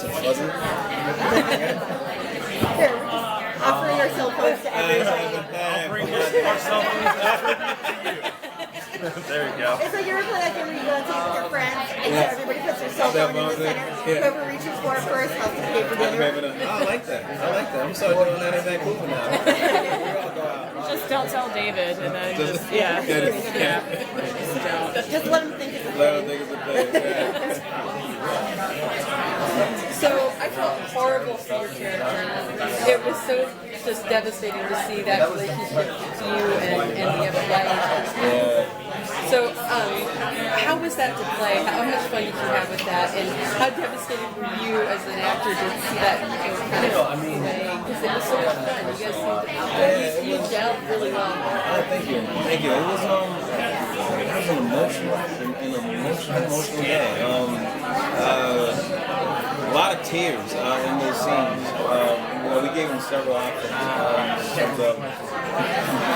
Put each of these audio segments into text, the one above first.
Was it? Here, offering our cell phones to everybody. I'll bring our cell phones to you. There you go. It's like you ever play that game where you go and take with your friends, and so everybody puts their cell phone in the center. Whoever reaches for it first has to pay for dinner. I like that. I'm starting doing that in Vancouver now. We all go out. Just don't tell David, and then just Yeah, Just let him think it's a Let thing. them think it's a thing. So I felt horrible for your character. It was so just devastating to see that relationship to you and the other guy. So how was that to play? How much fun did you have with that? And how devastated were you as an actor to see that kind of play? Because it was so much fun. You guys seemed you gelled really well. Thank you. It was an emotional day. A lot of tears in those scenes. We gave them several options in terms of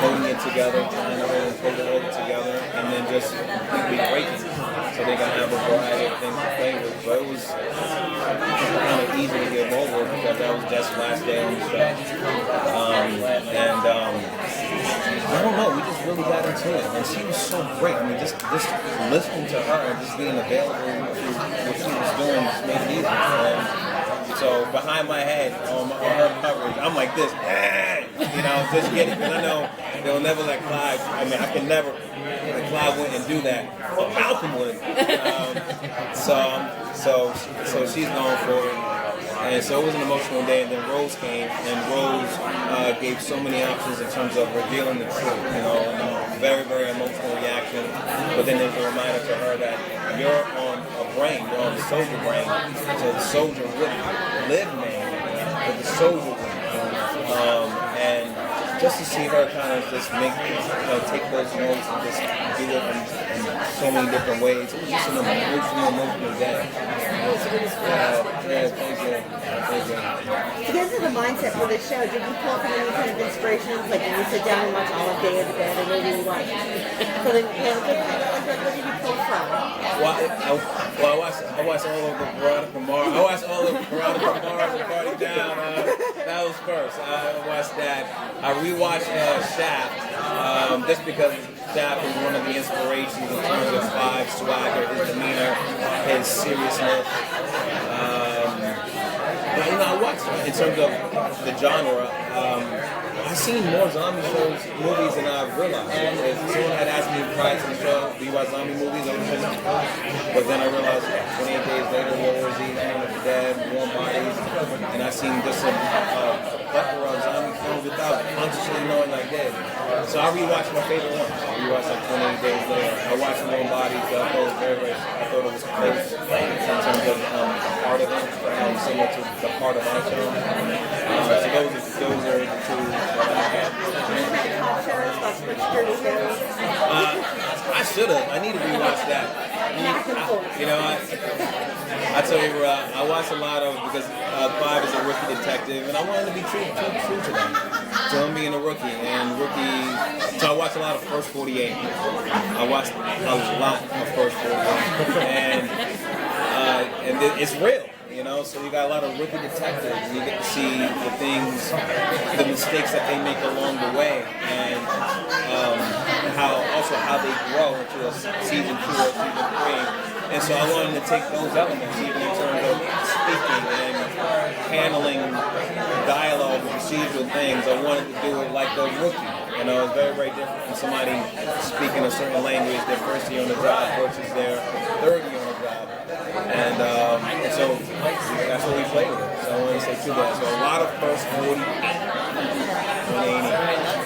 holding it together, trying to hold it together, and then just completely breaking it so they can have a variety of things to play with. But it was kind of easy to get over because that was just last day on the show. I don't know, we just really got into it, and she was so great. I mean, just listening to her and just being available to what she was doing just made it easy. So behind my head on her coverage, I'm like this, just getting, because I know they'll never let Clive. I mean, I can never. Clive wouldn't do that, but Malcolm would. So she's going for it. And so it was an emotional day, and then Rose came, and Rose gave so many options in terms of revealing the truth, very, very emotional reaction. But then there's a reminder to her that you're on a brain, you're on the soldier brain, so the soldier wouldn't live, man, but the soldier wouldn't. And just to see her kind of just take those notes and just do it in so many different ways, it was just an emotional day. So this is the mindset for this show. Did you pull from any kind of inspirations, like when you sit down and watch all of Day of the Dead, or maybe you watch something, what did you pull from? I watched all of the Veronica Mars. I watched all of Veronica Mars and Party Down. That was first. I watched that. I rewatched Shaft just because Shaft is one of the inspirations in terms of Clive's swagger, his demeanor, his seriousness. I watched in terms of the genre. I've seen more zombie movies than I've realized. If someone had asked me prior to the show, do you watch zombie movies? I would have said no. But then I realized 28 Days Later, World War Z, Dawn of the Dead, Warm Bodies, and I've seen just a plethora of zombie films without consciously knowing I did. So I rewatched my favorite ones. I rewatched 28 Days Later. I watched Warm Bodies. I thought it was close in terms of the part of it, similar to the part of our show. So those are the two. I should have. I need to rewatch that. I tell you, I watched a lot of because Clive is a rookie detective, and I wanted to be true to them. So him being a rookie so I watched a lot of First 48. I watched a lot of First 48, and it's real. So you got a lot of rookie detectives, and you get to see the things, the mistakes that they make along the way, and how they grow into a season 2 or season 3. And so I wanted to take those elements, even in terms of speaking and handling dialogue and procedural things. I wanted to do it like a rookie. It's very, very different from somebody speaking a certain language their first year on the job versus their third year on the job. And so that's what we played with. So I want to say to that. So a lot of First 48.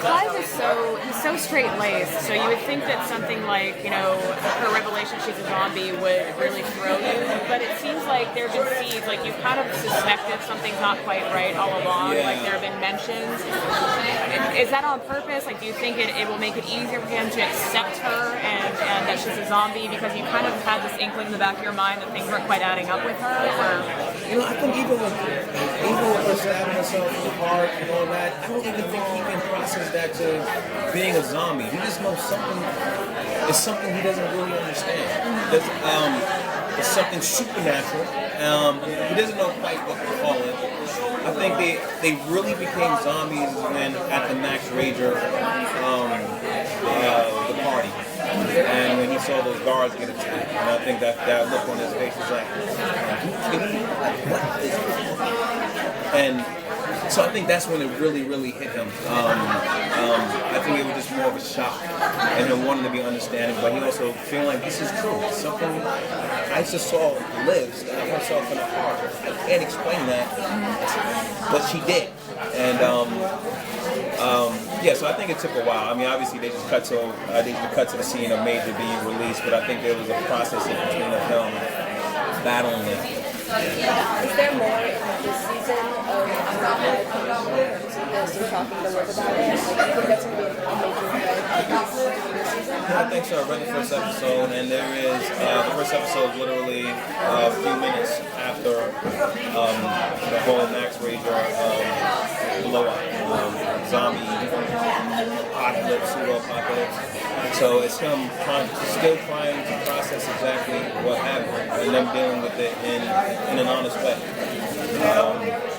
Clive is so straight-laced, so you would think that something like, her revelation she's a zombie would really throw you, but it seems like there have been seeds, like you've kind of suspected something's not quite right all along, like there have been mentions. Is that on purpose? Like, do you think it will make it easier for him to accept her and that she's a zombie because you kind of had this inkling in the back of your mind that things weren't quite adding up with her? Or? I think even with her stabbing herself in the heart and all that, I don't even think he can process that to being a zombie. He just knows something is something he doesn't really understand. it's something supernatural. He doesn't know quite what to call it. I think they really became zombies when at the Max Rager the party, and when he saw those guards get attacked, and I think that look on his face was like, "Are you kidding me? What is this?" And so I think that's when it really hit him. I think it was just more of a shock, and him wanting to be understanding, but he also feeling like this is true. Something I just saw lives herself in the heart. I can't explain that, but she did. And yeah, so I think it took a while. I mean, obviously they just cut to the scene of Major being released, but I think there was a process in between of him battling it. Is there more in this season of Unraveled coming up? They're still talking to Liv about it. Like, I think that's going to be a major thing this season. I think so. I read the first episode, and there is the first episode is literally a few minutes after the whole Max Rager blow up, zombie apocalypse, pseudo apocalypse. So it's him still trying to process exactly what happened, and them dealing with it in an honest way,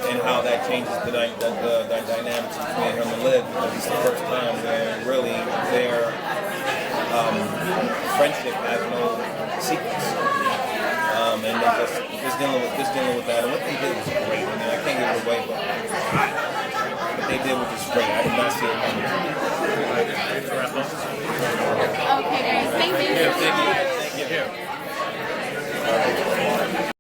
and how that changes the dynamics between him and Liv, because it's the first time where really their friendship has no secrets, and they're just dealing with that. And what they did was great. I mean, I can't give it away, but what they did was just great. I did not see it coming. Okay, guys. Thank you so much.